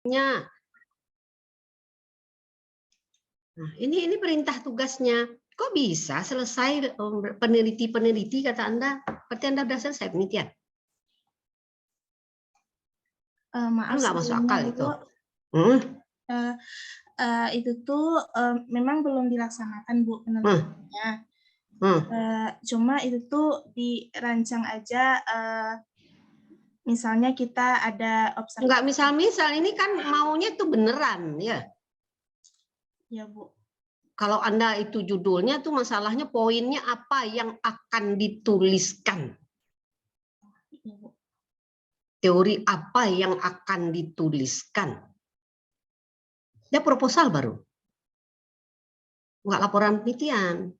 Nah, ini perintah tugasnya. Kok bisa selesai peneliti kata Anda? Berarti Anda sudah selesai penelitian? Maaf, nggak masuk sebelumnya, akal itu. Itu tuh memang belum dilaksanakan, Bu, penelitiannya. Cuma itu tuh dirancang aja, misalnya kita ada observasi. Enggak misal-misal, ini kan maunya tuh beneran, ya. Ya, Bu. Kalau Anda itu judulnya tuh masalahnya poinnya apa yang akan dituliskan. Ya, Bu. Teori apa yang akan dituliskan. Ya proposal baru. Enggak laporan penelitian.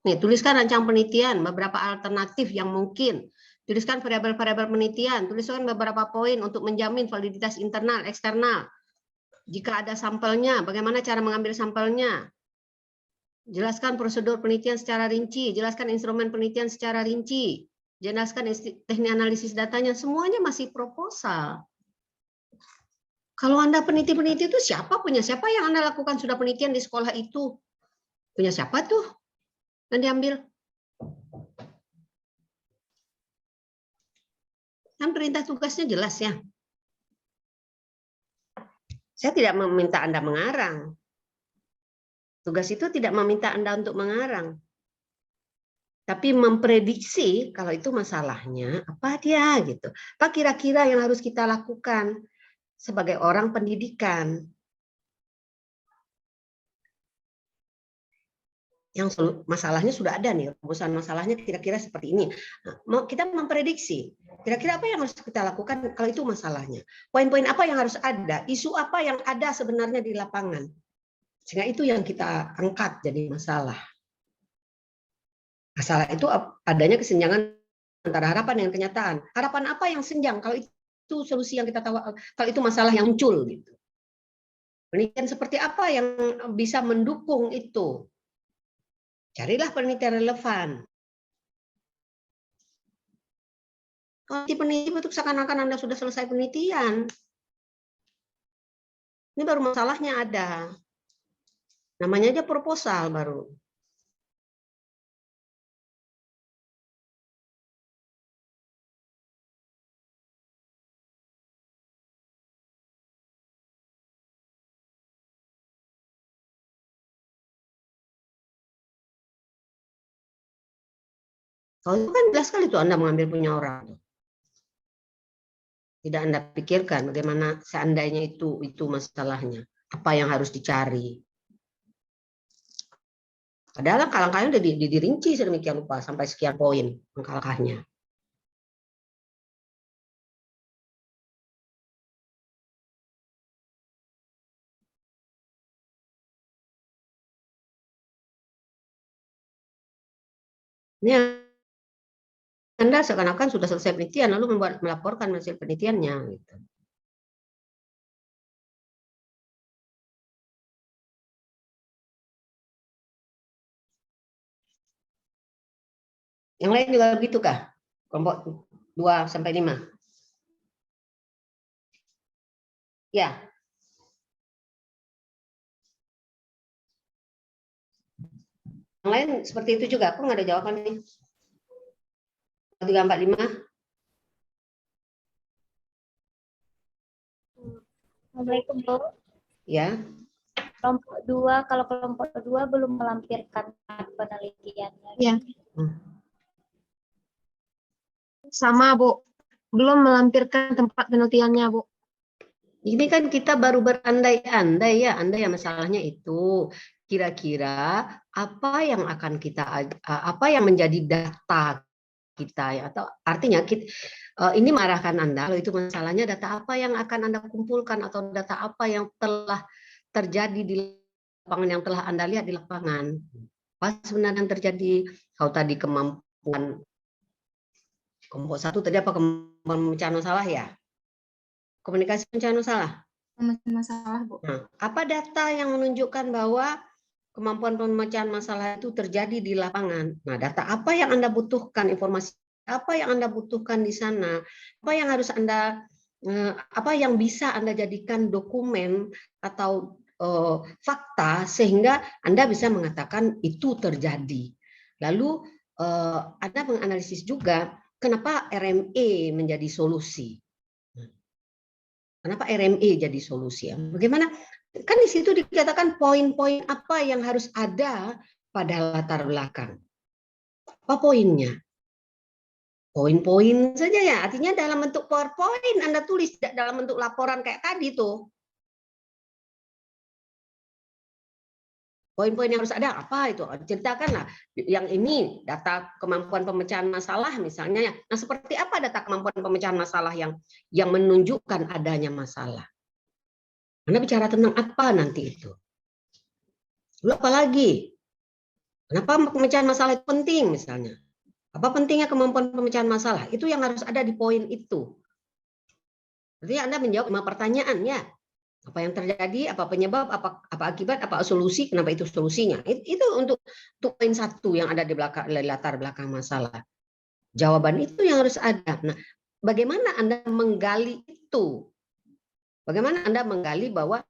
Nih, tuliskan rancang penelitian, beberapa alternatif yang mungkin. Tuliskan variabel-variabel penelitian, tuliskan beberapa poin untuk menjamin validitas internal, eksternal. Jika ada sampelnya, bagaimana cara mengambil sampelnya? Jelaskan prosedur penelitian secara rinci, jelaskan instrumen penelitian secara rinci, jelaskan teknik analisis datanya, semuanya masih proposal. Kalau Anda peneliti-peneliti itu siapa yang Anda lakukan sudah penelitian di sekolah itu? Punya siapa tuh? Dan diambil. Kan perintah tugasnya jelas ya. Saya tidak meminta Anda mengarang. Tugas itu tidak meminta Anda untuk mengarang. Tapi memprediksi kalau itu masalahnya apa dia gitu. Apa kira-kira yang harus kita lakukan sebagai orang pendidikan. Yang masalahnya sudah ada nih, rumusan masalahnya kira-kira seperti ini. Nah, kita memprediksi, kira-kira apa yang harus kita lakukan kalau itu masalahnya. Poin-poin apa yang harus ada, isu apa yang ada sebenarnya di lapangan. Sehingga itu yang kita angkat jadi masalah. Masalah itu adanya kesenjangan antara harapan dengan kenyataan. Harapan apa yang senjang kalau itu solusi yang kita tahu, kalau itu masalah yang muncul gitu. Penelitian seperti apa yang bisa mendukung itu? Carilah penelitian relevan. Peneliti itu seakan-akan Anda sudah selesai penelitian. Ini baru masalahnya ada. Namanya aja proposal baru. Kalau itu kan jelas sekali tuh Anda mengambil punya orang. Tidak Anda pikirkan bagaimana seandainya itu masalahnya. Apa yang harus dicari. Padahal langkah-langkahnya udah dirinci sedemikian rupa sampai sekian poin langkah-langkahnya. Ini Anda seakan-akan sudah selesai penelitian lalu melaporkan hasil penelitiannya gitu. Yang lain juga begitu kah? Kelompok 2 sampai 5. Ya. Yang lain seperti itu juga. Aku nggak ada jawaban nih. 3, 4, 5. Assalamualaikum, Bu. Ya. Kelompok 2, kalau kelompok 2 belum melampirkan penelitiannya. Ya. Sama, Bu. Belum melampirkan tempat penelitiannya, Bu. Ini kan kita baru berandai-andai ya, andai ya masalahnya itu. Kira-kira apa yang akan apa yang menjadi data kita ya, atau artinya ini marahkan Anda, kalau itu masalahnya data apa yang akan Anda kumpulkan atau data apa yang telah terjadi di lapangan, yang telah Anda lihat di lapangan. Apa sebenarnya yang terjadi? Kalau tadi kemampuan kelompok 1 tadi apa, kemampuan pemecahan masalah ya? Komunikasi pemecahan masalah. Masalah, Bu. Nah, apa data yang menunjukkan bahwa kemampuan pemecahan masalah itu terjadi di lapangan? Nah, data apa yang Anda butuhkan, informasi apa yang Anda butuhkan di sana? Apa yang harus Anda apa yang bisa Anda jadikan dokumen atau fakta sehingga Anda bisa mengatakan itu terjadi. Lalu Anda menganalisis juga kenapa RME menjadi solusi. Kenapa RME jadi solusi? Bagaimana? Kan di situ dikatakan poin-poin apa yang harus ada pada latar belakang. Apa poinnya? Poin-poin saja ya, artinya dalam bentuk PowerPoint Anda tulis, tidak dalam bentuk laporan kayak tadi tuh. Poin-poin yang harus ada apa itu? Ceritakanlah. Yang ini data kemampuan pemecahan masalah misalnya. Nah, seperti apa data kemampuan pemecahan masalah yang menunjukkan adanya masalah? Anda bicara tentang apa nanti itu? Lalu apa lagi? Kenapa pemecahan masalah itu penting misalnya? Apa pentingnya kemampuan pemecahan masalah? Itu yang harus ada di poin itu. Artinya Anda menjawab 5 pertanyaan ya. Apa yang terjadi, apa penyebab, apa akibat, apa solusi, kenapa itu solusinya. Itu untuk poin 1 yang ada di belakang latar belakang masalah. Jawaban itu yang harus ada. Nah, bagaimana Anda menggali itu? Bagaimana Anda menggali bahwa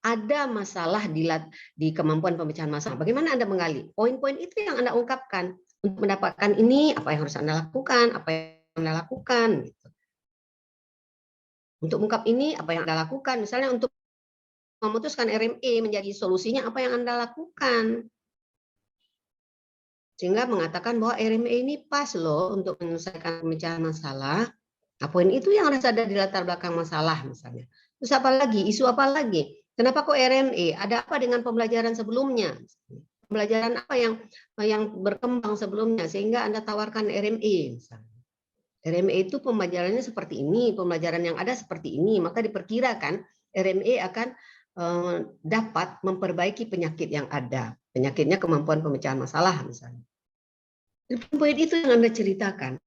ada masalah di kemampuan pemecahan masalah? Bagaimana Anda menggali? Poin-poin itu yang Anda ungkapkan. Untuk mendapatkan ini, apa yang harus Anda lakukan, apa yang Anda lakukan. Gitu. Untuk mengungkap ini, apa yang Anda lakukan. Misalnya untuk memutuskan RME menjadi solusinya, apa yang Anda lakukan. Sehingga mengatakan bahwa RME ini pas loh untuk menyelesaikan pemecahan masalah. Nah, poin itu yang harus ada di latar belakang masalah misalnya. Terus apa lagi? Isu apa lagi? Kenapa kok RME? Ada apa dengan pembelajaran sebelumnya? Pembelajaran apa yang berkembang sebelumnya sehingga Anda tawarkan RME misalnya. RME itu pembelajarannya seperti ini, pembelajaran yang ada seperti ini, maka diperkirakan RME akan dapat memperbaiki penyakit yang ada. Penyakitnya kemampuan pemecahan masalah misalnya. Poin itu yang Anda ceritakan.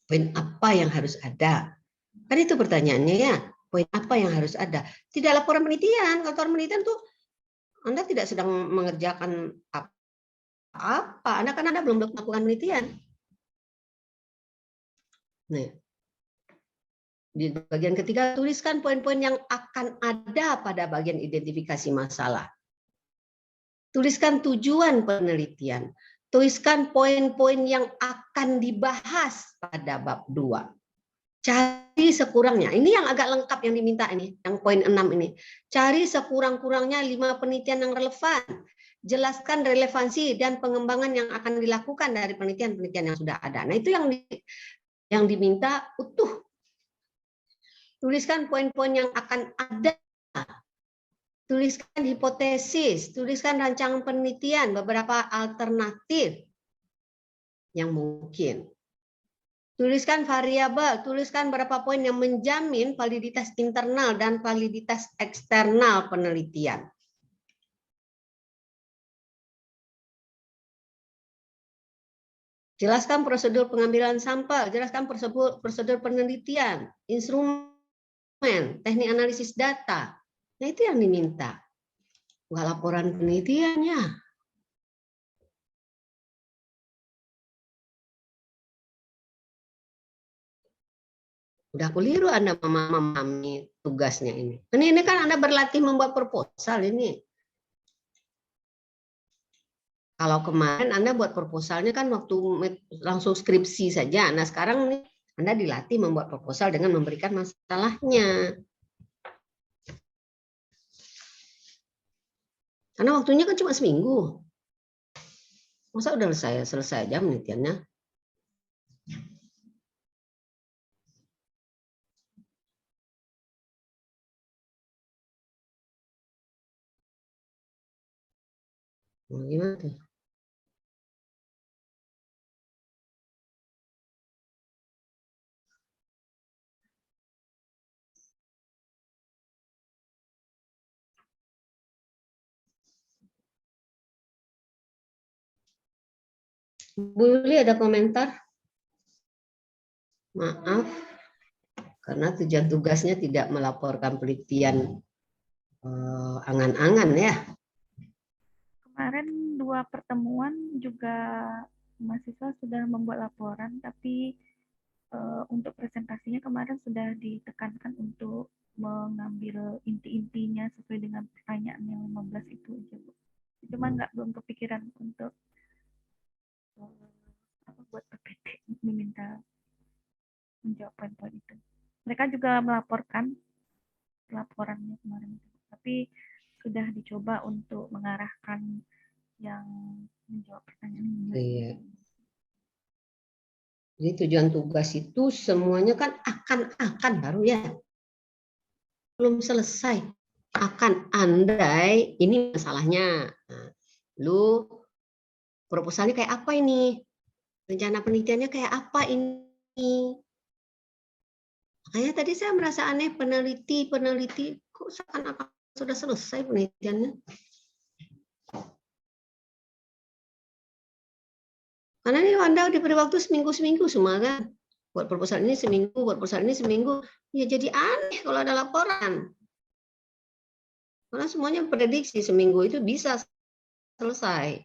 Poin apa yang harus ada? Kan itu pertanyaannya ya. Poin apa yang harus ada? Tidak laporan penelitian. Laporan penelitian tuh Anda tidak sedang mengerjakan apa. Anda belum melakukan penelitian. Nah, di bagian ketiga, tuliskan poin-poin yang akan ada pada bagian identifikasi masalah. Tuliskan tujuan penelitian. Tuliskan poin-poin yang akan dibahas pada bab 2. Cari sekurangnya, ini yang agak lengkap yang diminta ini, yang poin 6 ini. Cari sekurang-kurangnya 5 penelitian yang relevan. Jelaskan relevansi dan pengembangan yang akan dilakukan dari penelitian-penelitian yang sudah ada. Nah, itu yang diminta utuh. Tuliskan poin-poin yang akan ada. Tuliskan hipotesis, tuliskan rancangan penelitian, beberapa alternatif yang mungkin. Tuliskan variabel, tuliskan berapa poin yang menjamin validitas internal dan validitas eksternal penelitian. Jelaskan prosedur pengambilan sampel, jelaskan prosedur penelitian, instrumen, teknik analisis data. Nah, itu yang diminta. Bukan laporan penelitiannya. Udah keliru Anda memahami tugasnya ini. Ini kan Anda berlatih membuat proposal ini. Kalau kemarin Anda buat proposalnya kan waktu langsung skripsi saja. Nah, sekarang ini Anda dilatih membuat proposal dengan memberikan masalahnya. Karena waktunya kan cuma seminggu. Masa udah selesai aja penelitiannya? Gimana tuh? Bu Yuli ada komentar? Maaf, karena tujuan tugasnya tidak melaporkan penelitian angan-angan ya. Kemarin 2 pertemuan juga mahasiswa sudah membuat laporan, tapi untuk presentasinya kemarin sudah ditekankan untuk mengambil inti-intinya sesuai dengan pertanyaan yang 15 itu aja, Bu. Cuma belum kepikiran untuk buat PPT meminta menjawab poin-poin itu. Mereka juga melaporkan laporannya kemarin, tapi sudah dicoba untuk mengarahkan yang menjawab pertanyaan. Iya. Jadi tujuan tugas itu semuanya kan akan baru ya. Belum selesai. Akan, andai ini masalahnya. Nah, lu proposalnya kayak apa ini? Rencana penelitiannya kayak apa ini? Makanya tadi saya merasa aneh, peneliti kok seakan-akan sudah selesai penelitiannya. Karena ini Anda diberi waktu seminggu semua kan. Buat proposal ini seminggu, buat proposal ini seminggu. Ya jadi aneh kalau ada laporan. Karena semuanya prediksi seminggu itu bisa selesai.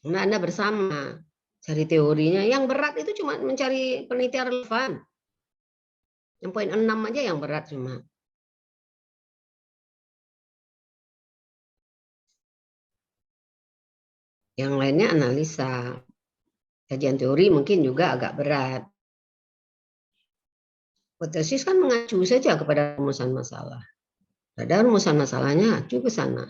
Nah, Anda bersama cari teorinya. Yang berat itu cuma mencari penelitian relevan. Yang poin 6 aja yang berat cuma. Yang lainnya analisa. Kajian teori mungkin juga agak berat. Hipotesis kan mengacu saja kepada rumusan masalah. Ada rumusan masalahnya, acu ke sana.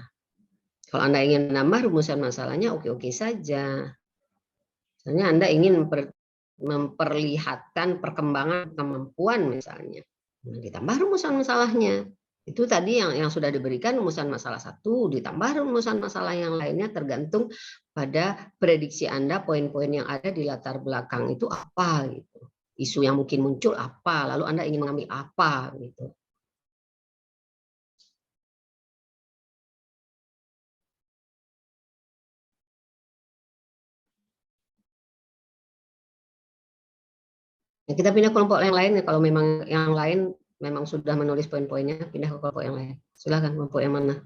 Kalau Anda ingin menambah rumusan masalahnya, oke-oke saja. Misalnya Anda ingin memperlihatkan perkembangan kemampuan misalnya. Nah, ditambah rumusan masalahnya. Itu tadi yang sudah diberikan rumusan masalah 1, ditambah rumusan masalah yang lainnya tergantung pada prediksi Anda, poin-poin yang ada di latar belakang itu apa gitu. Isu yang mungkin muncul apa, lalu Anda ingin mengambil apa gitu. Ya, kita pindah kelompok yang lain kalau memang yang lain memang sudah menulis poin-poinnya, pindah ke kelompok yang lain. Silakan kelompok yang mana?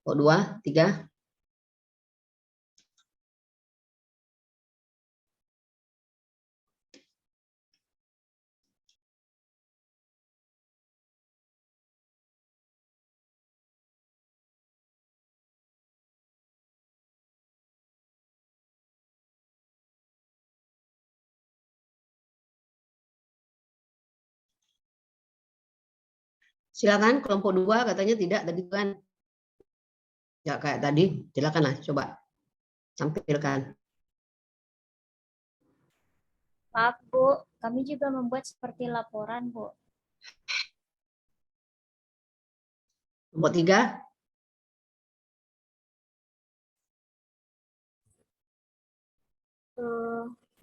Kelompok 2, 3. Silakan kelompok 2 katanya tidak tadi kan. Ya kayak tadi, silakanlah coba tampilkan. Maaf, Bu. Kami juga membuat seperti laporan, Bu. Kelompok 3.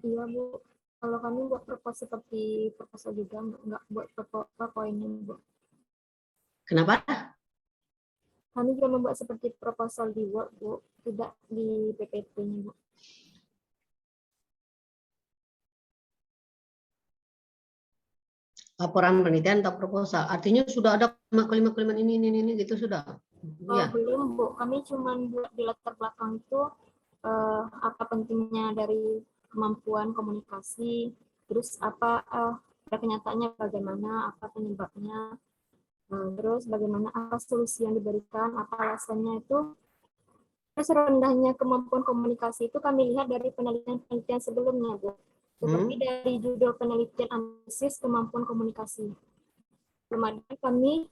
Iya, Bu. Kalau kami buat proposal seperti proposal juga, nggak buat poinnya, Bu. Kenapa? Kami juga membuat seperti proposal di Word, Bu. Tidak di PPT-nya, Bu. Laporan penelitian atau proposal. Artinya sudah ada kalimat-kalimat ini gitu sudah. Ya. Belum, Bu. Kami cuma buat di latar belakang itu apa pentingnya dari kemampuan komunikasi, terus apa pada kenyataannya bagaimana, apa penyebabnya, terus bagaimana apa solusi yang diberikan, apa alasannya itu. Terus rendahnya kemampuan komunikasi itu kami lihat dari penelitian sebelumnya, Bu. Seperti dari judul penelitian analisis kemampuan komunikasi. Belum ada kami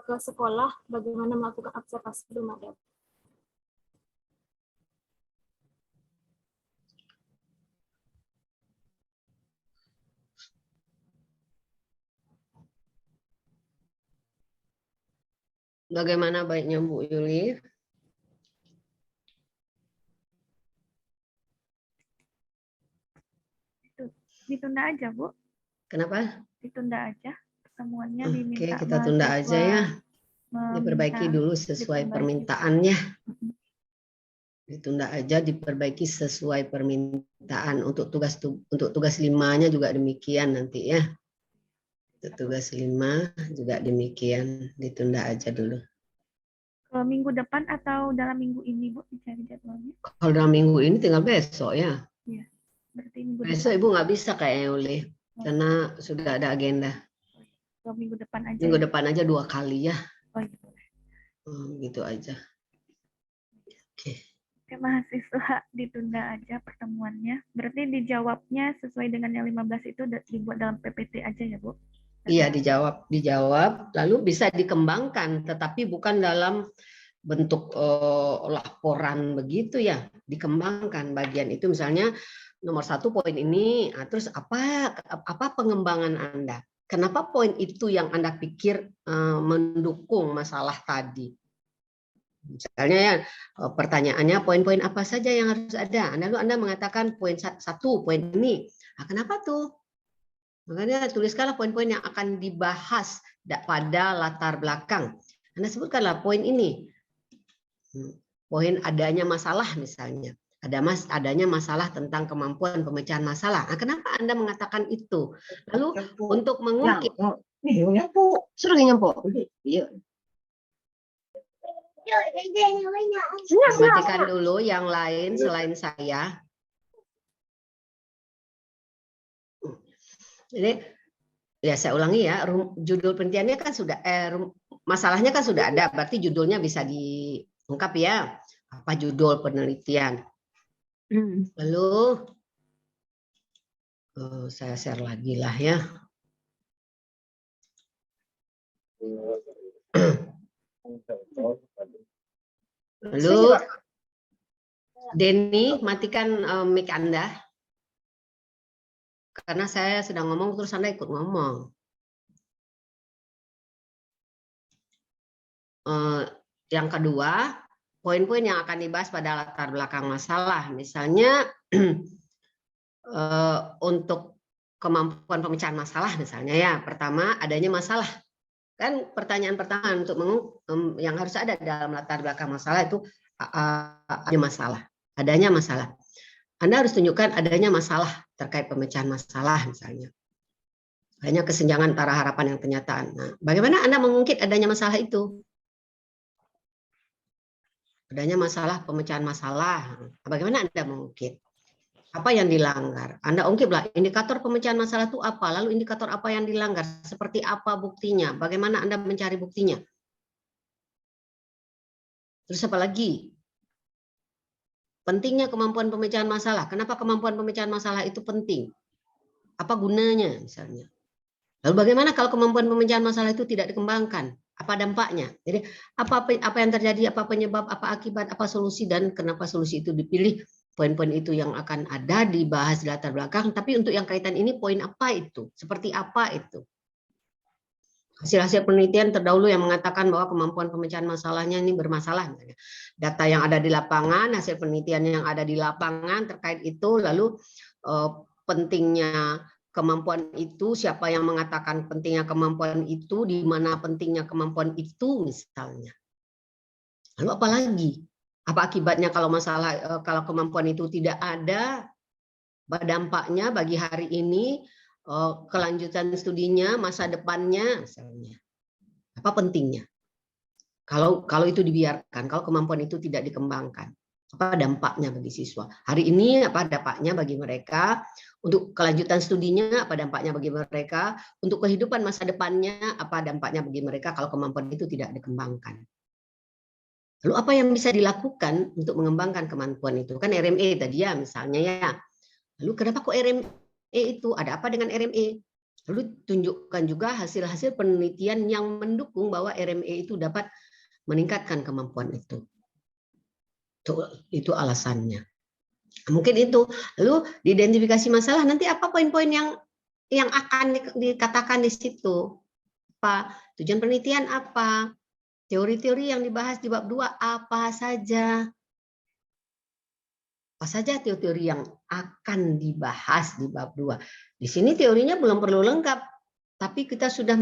ke sekolah bagaimana melakukan observasi, belum ada. Bagaimana baiknya Bu Yuli? Ditunda aja, Bu. Kenapa? Ditunda aja. Pertemuannya Oke, diminta kita tunda aja ya. Diperbaiki dulu sesuai permintaannya. Ditunda aja, diperbaiki sesuai permintaan. Untuk tugas 5-nya juga demikian nanti ya. Untuk tugas 5 juga demikian, ditunda aja dulu. Ke minggu depan atau dalam minggu ini, Bu, dicari jadwalnya? Kalau dalam minggu ini tinggal besok ya. Iya, berarti minggu Besok depan. Ibu nggak bisa kayaknya Uli, karena sudah ada agenda. Ke minggu depan aja. Minggu ya? depan aja 2 kali ya. Oh iya, boleh. Gitu aja. Oke. Oke, mahasiswa ditunda aja pertemuannya. Berarti dijawabnya sesuai dengan yang 15 itu dibuat dalam PPT aja ya, Bu? Iya, dijawab, lalu bisa dikembangkan, tetapi bukan dalam bentuk laporan begitu ya, dikembangkan bagian itu, misalnya nomor 1 poin ini, terus apa pengembangan Anda? Kenapa poin itu yang Anda pikir mendukung masalah tadi? Misalnya ya, pertanyaannya poin-poin apa saja yang harus ada? Anda mengatakan poin 1, poin ini. Kenapa tuh? Makanya tuliskanlah poin-poin yang akan dibahas pada latar belakang. Anda sebutkanlah poin ini. Poin adanya masalah misalnya. Adanya masalah tentang kemampuan pemecahan masalah. Kenapa Anda mengatakan itu? Lalu untuk mengungkit. Suruh nyampo. Iya. Matikan dulu yang lain selain saya. Jadi ya saya ulangi ya, judul penelitiannya kan sudah masalahnya kan sudah ada, berarti judulnya bisa diungkap ya. Apa judul penelitian? Lalu saya share lagi lah ya. Lalu Denny, matikan mic Anda. Karena saya sedang ngomong terus Anda ikut ngomong. Yang kedua, poin-poin yang akan dibahas pada latar belakang masalah. Misalnya untuk kemampuan pemecahan masalah misalnya ya. Pertama, adanya masalah. Kan pertanyaan pertama untuk yang harus ada dalam latar belakang masalah itu ada masalah. Adanya masalah. Anda harus tunjukkan adanya masalah terkait pemecahan masalah misalnya. Hanya kesenjangan antara harapan dan kenyataan. Nah, bagaimana Anda mengungkit adanya masalah itu? Adanya masalah pemecahan masalah. Bagaimana Anda mengungkit? Apa yang dilanggar? Anda ungkiplah indikator pemecahan masalah itu apa, lalu indikator apa yang dilanggar, seperti apa buktinya, bagaimana Anda mencari buktinya. Terus apa lagi? Pentingnya kemampuan pemecahan masalah. Kenapa kemampuan pemecahan masalah itu penting? Apa gunanya misalnya? Lalu bagaimana kalau kemampuan pemecahan masalah itu tidak dikembangkan? Apa dampaknya? Jadi apa yang terjadi, apa penyebab, apa akibat, apa solusi, dan kenapa solusi itu dipilih? Poin-poin itu yang akan ada dibahas di latar belakang. Tapi untuk yang kaitan ini poin apa itu? Seperti apa itu? Hasil-hasil penelitian terdahulu yang mengatakan bahwa kemampuan pemecahan masalahnya ini bermasalah. Data yang ada di lapangan, hasil penelitian yang ada di lapangan terkait itu, lalu pentingnya kemampuan itu, siapa yang mengatakan pentingnya kemampuan itu, di mana pentingnya kemampuan itu misalnya. Lalu apa lagi? Apa akibatnya kalau kalau kemampuan itu tidak ada, dampaknya bagi hari ini, kelanjutan studinya, masa depannya misalnya. Apa pentingnya? Kalau itu dibiarkan, kalau kemampuan itu tidak dikembangkan, apa dampaknya bagi siswa? Hari ini apa dampaknya bagi mereka? Untuk kelanjutan studinya, apa dampaknya bagi mereka? Untuk kehidupan masa depannya, apa dampaknya bagi mereka kalau kemampuan itu tidak dikembangkan? Lalu apa yang bisa dilakukan untuk mengembangkan kemampuan itu? Kan RME tadi ya misalnya ya. Lalu kenapa kok RME itu? Ada apa dengan RME? Lalu tunjukkan juga hasil-hasil penelitian yang mendukung bahwa RME itu dapat meningkatkan kemampuan itu. Itu alasannya. Mungkin itu. Lalu diidentifikasi masalah, nanti apa poin-poin yang akan dikatakan di situ? Apa tujuan penelitian apa? Teori-teori yang dibahas di bab 2 apa saja? Apa saja teori-teori yang akan dibahas di bab 2. Di sini teorinya belum perlu lengkap, tapi kita sudah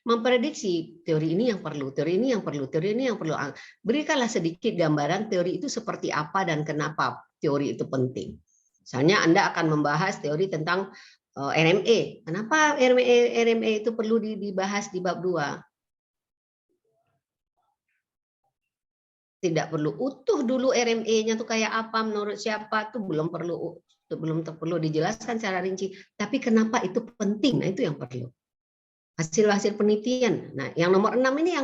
memprediksi teori ini yang perlu, teori ini yang perlu, teori ini yang perlu. Berikanlah sedikit gambaran teori itu seperti apa dan kenapa teori itu penting. Misalnya Anda akan membahas teori tentang RME. Kenapa RME itu perlu dibahas di bab 2? Tidak perlu utuh dulu RME-nya tuh kayak apa, menurut siapa tuh belum perlu dijelaskan secara rinci. Tapi kenapa itu penting? Nah, itu yang perlu. Hasil-hasil penelitian. Nah, yang nomor 6 ini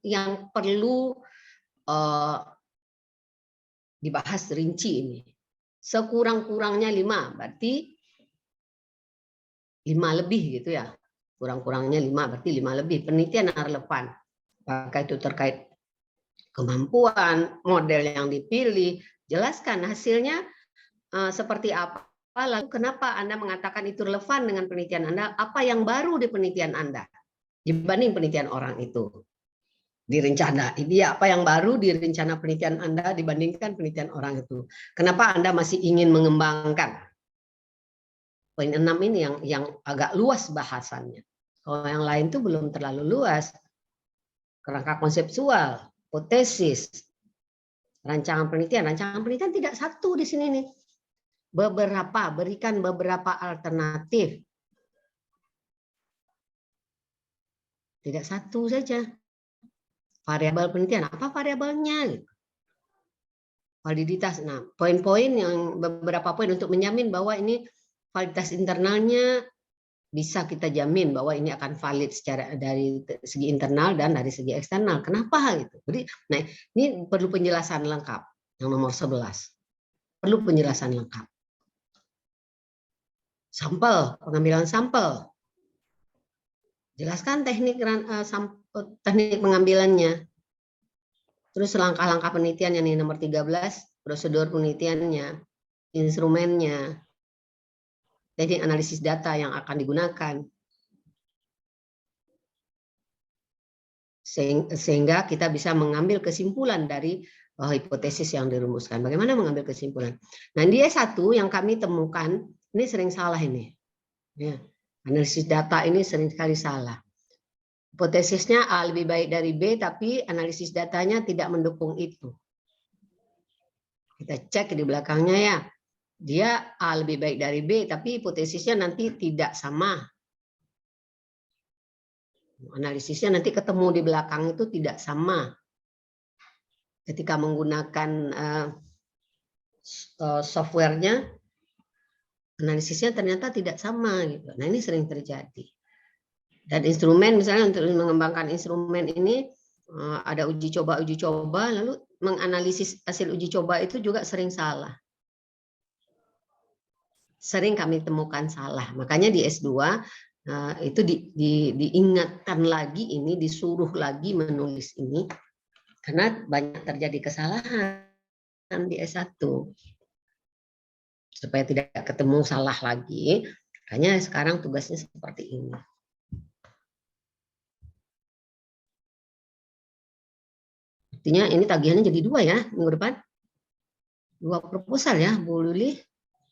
yang perlu dibahas rinci ini. Sekurang-kurangnya 5, berarti 5 lebih gitu ya. Kurang-kurangnya 5, berarti 5 lebih. Penelitian yang relevan. Apakah itu terkait kemampuan, model yang dipilih, jelaskan hasilnya seperti apa, lalu kenapa Anda mengatakan itu relevan dengan penelitian Anda, apa yang baru di penelitian Anda dibanding penelitian orang itu. Di rencana, ini apa yang baru di rencana penelitian Anda dibandingkan penelitian orang itu. Kenapa Anda masih ingin mengembangkan? Poin 6 ini yang agak luas bahasannya. Kalau yang lain itu belum terlalu luas. Kerangka konseptual, hipotesis, rancangan penelitian. Rancangan penelitian tidak satu di sini nih. Berikan beberapa alternatif. Tidak satu saja. Variabel penelitian, apa variabelnya? Validitas. Nah, poin-poin yang beberapa poin untuk menjamin bahwa ini validitas internalnya bisa kita jamin bahwa ini akan valid secara dari segi internal dan dari segi eksternal. Kenapa gitu? Jadi, nah ini perlu penjelasan lengkap. Yang nomor 11. Perlu penjelasan lengkap. Sampel, pengambilan sampel. Jelaskan teknik pengambilannya. Terus langkah-langkah penelitian yang nomor 13, prosedur penelitiannya, instrumennya, teknik analisis data yang akan digunakan. Sehingga kita bisa mengambil kesimpulan dari hipotesis yang dirumuskan. Bagaimana mengambil kesimpulan? Nah, di S1 yang kami temukan, ini sering salah ini. Ya, analisis data ini sering sekali salah. Hipotesisnya A lebih baik dari B, tapi analisis datanya tidak mendukung itu. Kita cek di belakangnya ya. Dia A lebih baik dari B, tapi hipotesisnya nanti tidak sama. Analisisnya nanti ketemu di belakang itu tidak sama. Ketika menggunakan softwarenya, analisisnya ternyata tidak sama. Gitu. Nah, ini sering terjadi. Dan instrumen, misalnya untuk mengembangkan instrumen ini, ada uji coba, lalu menganalisis hasil uji coba itu juga sering salah. Sering kami temukan salah. Makanya di S2 itu diingatkan lagi ini, disuruh lagi menulis ini, karena banyak terjadi kesalahan di S1. Supaya tidak ketemu salah lagi, makanya sekarang tugasnya seperti ini. Artinya ini tagihannya jadi 2 ya, minggu depan. 2 proposal ya, Bu Luli.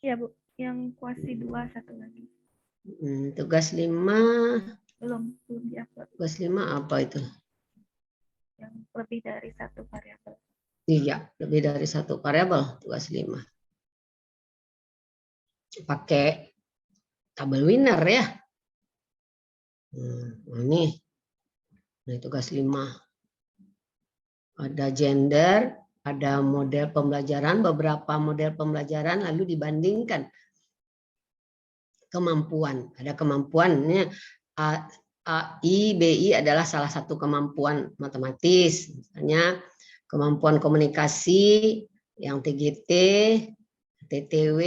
Iya, Bu. Yang kuasi 2, satu lagi. Tugas 5. Belum diupload. Tugas 5 apa itu? Yang lebih dari 1 variabel. Iya, lebih dari 1 variabel, tugas 5. Pakai tabel winner ya. Ini tugas 5. Ada gender, ada model pembelajaran, beberapa model pembelajaran, lalu dibandingkan kemampuan. Ada kemampuannya AI, BI adalah salah satu kemampuan matematis. Misalnya kemampuan komunikasi yang TGT, TTW,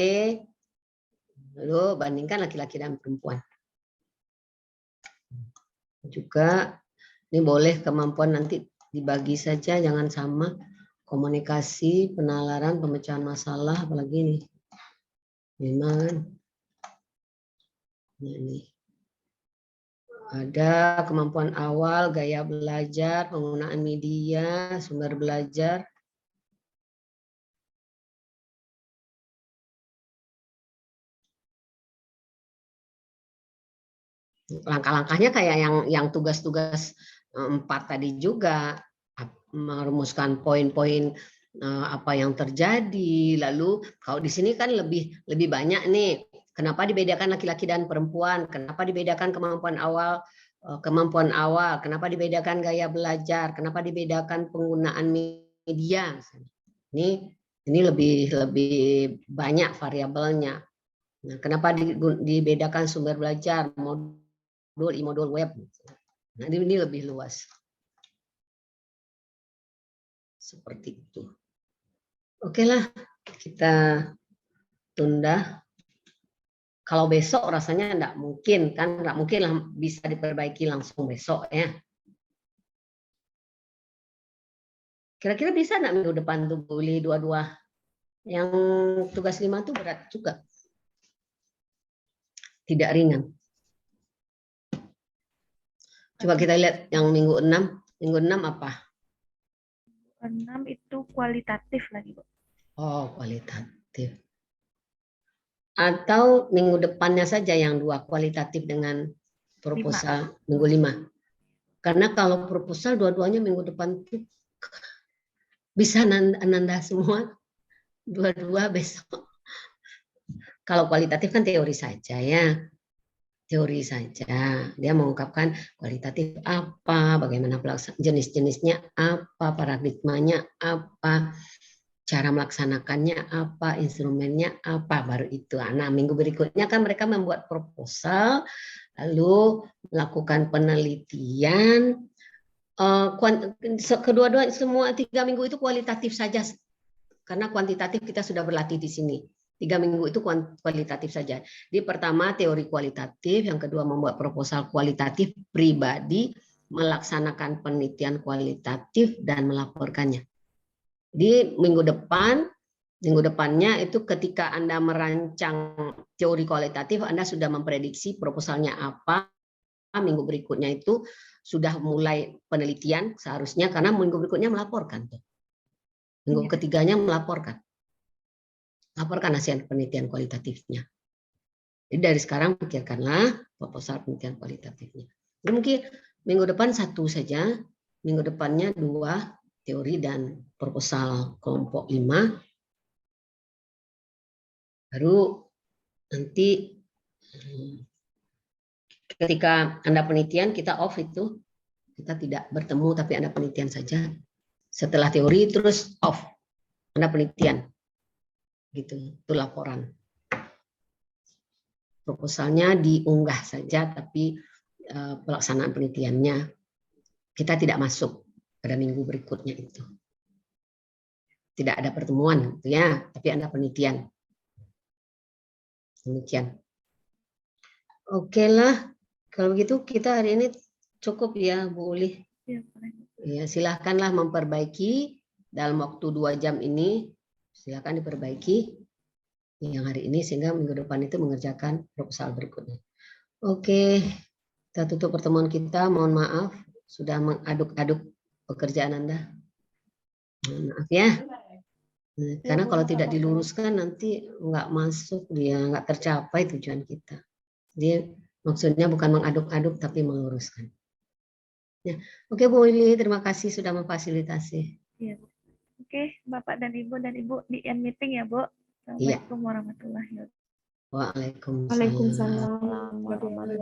lalu bandingkan laki-laki dan perempuan. Juga ini boleh kemampuan nanti dibagi saja, jangan sama. Komunikasi, penalaran, pemecahan masalah, apalagi ini. Memang ini. Ada kemampuan awal, gaya belajar, penggunaan media, sumber belajar. Langkah-langkahnya kayak yang tugas-tugas 4 tadi juga, merumuskan poin-poin apa yang terjadi. Lalu kalau di sini kan lebih banyak nih. Kenapa dibedakan laki-laki dan perempuan? Kenapa dibedakan kemampuan awal? Kenapa dibedakan gaya belajar? Kenapa dibedakan penggunaan media? media misalnya. Ini lebih banyak variabelnya. Nah, kenapa dibedakan sumber belajar, modul, e-modul web? Nah, ini lebih luas. Seperti itu. Oke lah, kita tunda. Kalau besok rasanya enggak mungkin, kan enggak mungkin lah bisa diperbaiki langsung besok ya. Kira-kira bisa enggak minggu depan tuh boleh dua-dua? Yang tugas 5 tuh berat juga. Tidak ringan. Coba kita lihat yang minggu 6. Minggu 6 apa? 6 itu kualitatif lagi, Bu. Oh, kualitatif. Atau minggu depannya saja yang 2, kualitatif dengan proposal minggu 5. Karena kalau proposal dua-duanya minggu depan tuh bisa Ananda semua. Dua-dua besok. Kalau kualitatif kan teori saja ya. Teori saja. Dia mengungkapkan kualitatif apa, bagaimana jenis-jenisnya apa, paradigmanya apa, cara melaksanakannya apa, instrumennya apa, baru itu. Nah, minggu berikutnya kan mereka membuat proposal, lalu melakukan penelitian. Kedua-dua semua 3 minggu itu kualitatif saja, karena kuantitatif kita sudah berlatih di sini. 3 minggu itu kualitatif saja. Di pertama teori kualitatif, yang kedua membuat proposal kualitatif pribadi, melaksanakan penelitian kualitatif dan melaporkannya. Di minggu depannya itu ketika Anda merancang teori kualitatif, Anda sudah memprediksi proposalnya apa. Minggu berikutnya itu sudah mulai penelitian seharusnya, karena minggu berikutnya melaporkan. Minggu ketiganya melaporkan. Laporkan hasil penelitian kualitatifnya. Jadi dari sekarang pikirkanlah proposal penelitian kualitatifnya. Jadi mungkin minggu depan 1 saja, minggu depannya 2 teori dan proposal kelompok 5. Baru nanti ketika Anda penelitian, kita off itu. Kita tidak bertemu, tapi Anda penelitian saja. Setelah teori, terus off. Anda penelitian. Gitu, itu laporan. Proposalnya diunggah saja, tapi pelaksanaan penelitiannya kita tidak masuk pada minggu berikutnya itu. Tidak ada pertemuan, gitu ya, tapi Anda penelitian. Demikian. Oke lah, kalau begitu kita hari ini cukup ya, Bu Uli. Ya, silahkanlah memperbaiki dalam waktu 2 jam ini. Silakan diperbaiki yang hari ini sehingga minggu depan itu mengerjakan proposal berikutnya. Oke, kita tutup pertemuan kita. Mohon maaf sudah mengaduk-aduk pekerjaan Anda. Mohon maaf ya. Karena kalau tidak diluruskan nanti nggak masuk, dia nggak tercapai tujuan kita. Dia maksudnya bukan mengaduk-aduk tapi meluruskan. Ya, oke Bu Lili, terima kasih sudah memfasilitasi. Iya, Bu. Oke, Bapak dan Ibu di end meeting ya, Bu. Assalamualaikum warahmatullahi wabarakatuh. Waalaikumsalam. Waalaikumsalam warahmatullahi wabarakatuh.